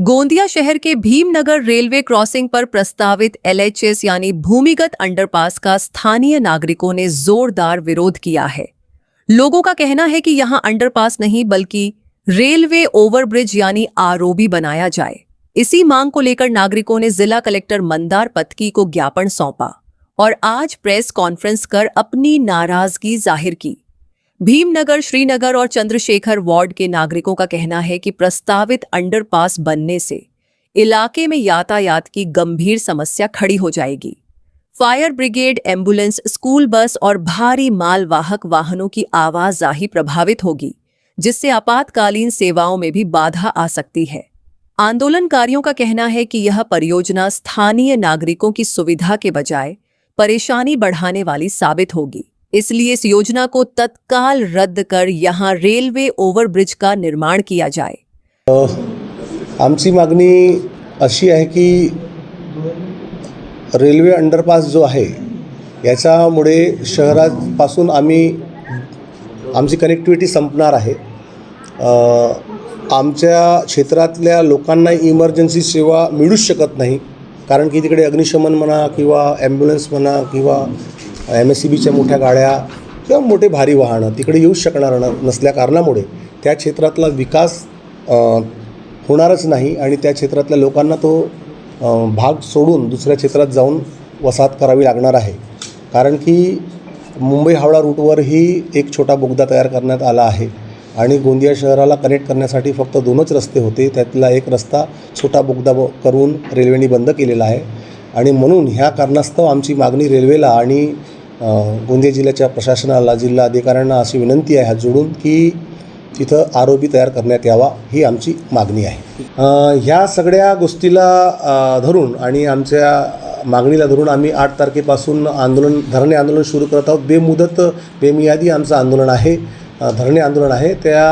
गोंदिया शहर के Bhimnagar railway crossing पर प्रस्तावित LHS यानी भूमिगत अंडरपास का स्थानीय नागरिकों ने जोरदार विरोध किया है। लोगों का कहना है कि यहां अंडरपास नहीं बल्कि रेलवे ओवरब्रिज यानी आरओबी बनाया जाए। इसी मांग को लेकर नागरिकों ने जिला कलेक्टर मंदार पत्की को ज्ञापन सौंपा और आज प्रेस कॉन्फ्रेंस कर अपनी नाराजगी जाहिर की। भीमनगर, श्रीनगर और चंद्रशेखर वार्ड के नागरिकों का कहना है कि प्रस्तावित अंडरपास बनने से इलाके में यातायात की गंभीर समस्या खड़ी हो जाएगी। Fire brigade, ambulance, school bus और भारी मालवाहक वाहनों की आवाजाही प्रभावित होगी, जिससे आपातकालीन सेवाओं में भी बाधा आ सकती है। आंदोलनकारियों का कहना है कि यह परियोजना स्थानीय नागरिकों की सुविधा के बजाय परेशानी बढ़ाने वाली साबित होगी। इसलिए इस योजना को तत्काल रद्द कर यहां रेलवे ओव्हरब्रिज का निर्माण किया जाए। आमची मागणी अशी आहे की रेल्वे अंडरपास जो आहे याच्यामुळे शहरापासून आमची कनेक्टिव्हिटी संपणार आहे। आमच्या क्षेत्रातल्या लोकांना इमर्जन्सी सेवा मिळूच शकत नाही, कारण की तिकडे अग्निशमन म्हणा किंवा ॲम्ब्युलन्स म्हणा किंवा MSCBच्या मोठ्या गाड्या किंवा मोठे भारी वाहनं तिकडे येऊच शकणार नसल्या कारणामुळे त्या क्षेत्रातला विकास होणारच नाही आणि त्या क्षेत्रातल्या लोकांना तो भाग सोडून दुसऱ्या क्षेत्रात जाऊन वसाहत करावी लागणार आहे। कारण की मुंबई हावडा रूटवरही एक छोटा बोगदा तयार करण्यात आला आहे आणि गोंदिया शहराला कनेक्ट करण्यासाठी फक्त 2च रस्ते होते, त्यातला एक रस्ता छोटा बोगदा करून रेल्वेने बंद केलेला आहे आणि म्हणून ह्या कारणास्तव आमची मागणी रेल्वेला आणि गोंदिया जिल्ह्याच्या प्रशासनाला, जिल्हा अधिकाऱ्यांना अशी विनंती आहे हात जोडून की तिथं आरओबी तयार करण्यात यावा, ही आमची मागणी आहे। ह्या सगळ्या गोष्टीला धरून आणि आमच्या मागणीला धरून आम्ही 8 तारखेपासून धरणे आंदोलन सुरू करत आहोत। बेमियादी आमचं आंदोलन आहे, धरणे आंदोलन आहे। त्या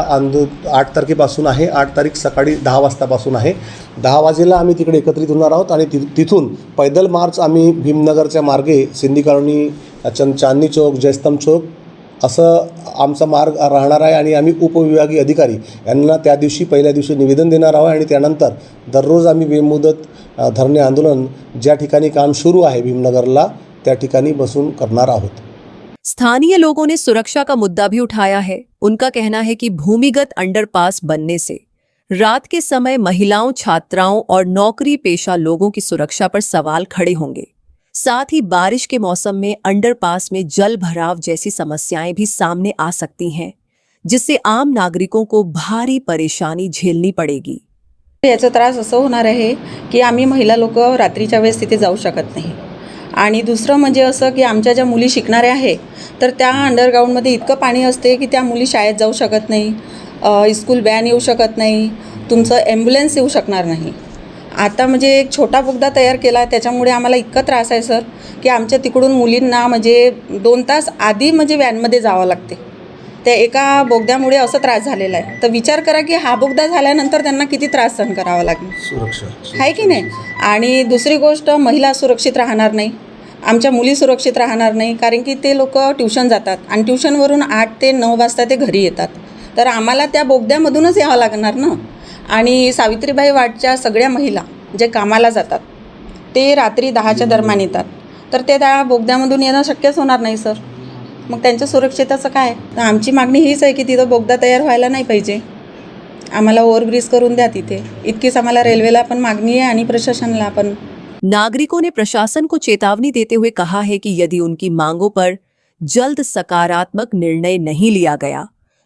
8 तारखेपासून आहे, 8 तारीख सकाळी 10 वाजतापासून आहे। 10 वाजेला आम्ही तिकडे एकत्रित होणार आहोत आणि तिथून पैदल मार्च आम्ही भीमनगरच्या मार्गे सिंधी कॉलनी, चांदनी चौक, जयस्तंभ चौक असं आमचा मार्ग राहणार आहे आणि आम्ही उपविभागीय अधिकारी यांना त्या दिवशी पहिल्या दिवशी निवेदन देणार आहोत आणि त्यानंतर दररोज आम्ही बेमुदत धरणे आंदोलन ज्या ठिकाणी काम सुरू आहे भीमनगरला त्या ठिकाणी बसून करणार आहोत। स्थानीय लोगों ने सुरक्षा का मुद्दा भी उठाया है। उनका कहना है कि भूमिगत अंडरपास बनने से रात के समय महिलाओं, छात्राओं और नौकरी पेशा लोगों की सुरक्षा पर सवाल खड़े होंगे। साथ ही बारिश के मौसम में अंडरपास में जल भराव जैसी समस्याएं भी सामने आ सकती हैं, जिससे आम नागरिकों को भारी परेशानी झेलनी पड़ेगी। याचा त्रास असं होणार आहे की आम्ही महिला लोक रात्रीच्या वेळेस तिथे जाऊ शकत नाही आणि दुसरं म्हणजे असं की आमच्या ज्या मुली शिकणाऱ्या आहे तर त्या अंडरग्राऊंडमध्ये इतकं पाणी असते की त्या मुली शाळेत जाऊ शकत नाही, स्कूल व्हॅन येऊ शकत नाही, तुमचं ॲम्ब्युलन्स येऊ शकणार नाही। आता म्हणजे एक छोटा बोगदा तयार केला, त्याच्यामुळे आम्हाला इतका त्रास आहे सर की आमच्या तिकडून मुलींना म्हणजे 2 तास आधी म्हणजे व्हॅनमध्ये जावं लागते। त्या एका बोगद्यामुळे असं त्रास झालेला आहे, तर विचार करा की हा बोगदा झाल्यानंतर त्यांना किती त्रास सहन करावा लागेल, सुरक्षा आहे की नाही। आणि दुसरी गोष्ट, महिला सुरक्षित राहणार नाही, आमच्या मुली सुरक्षित राहणार नाही, कारण की ते लोक ट्युशन जातात आणि ट्युशनवरून 8 ते 9 वाजता ते घरी येतात, तर आम्हाला त्या बोगद्यामधूनच यावं लागणार ना। आणि सावित्रीबाई वाडच्या सगळ्या महिला जे कामाला जातात ते रात्री 10च्या दरम्यान येतात, तर ते त्या बोगद्यामधून येणं शक्यच होणार नाही सर। मग त्यांच्या सुरक्षितेचं काय? तर आमची मागणी हीच आहे की तिथं बोगदा तयार व्हायला नाही पाहिजे, आम्हाला ओव्हरब्रिज करून द्या तिथे, इतकीच आम्हाला रेलवेला पण मागणी है आणि प्रशासनाला पण। नागरिकों ने प्रशासन को चेतावनी देते हुए कहा है कि यदि उनकी मांगों पर जल्द सकारात्मक निर्णय नहीं लिया गया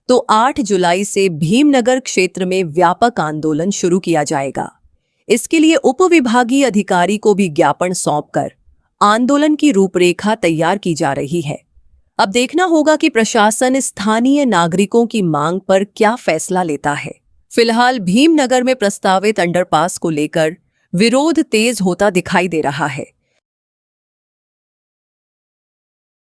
तो 8 जुलाई से भीमनगर क्षेत्र में व्यापक आंदोलन शुरू किया जाएगा। इसके लिए उपविभागीय अधिकारी को भी ज्ञापन सौंपकर आंदोलन की रूपरेखा तैयार की जा रही है। अब देखना होगा कि प्रशासन स्थानीय नागरिकों की मांग पर क्या फैसला लेता है। फिलहाल भीमनगर में प्रस्तावित अंडरपास को लेकर विरोध तेज होता दिखाई दे रहा है।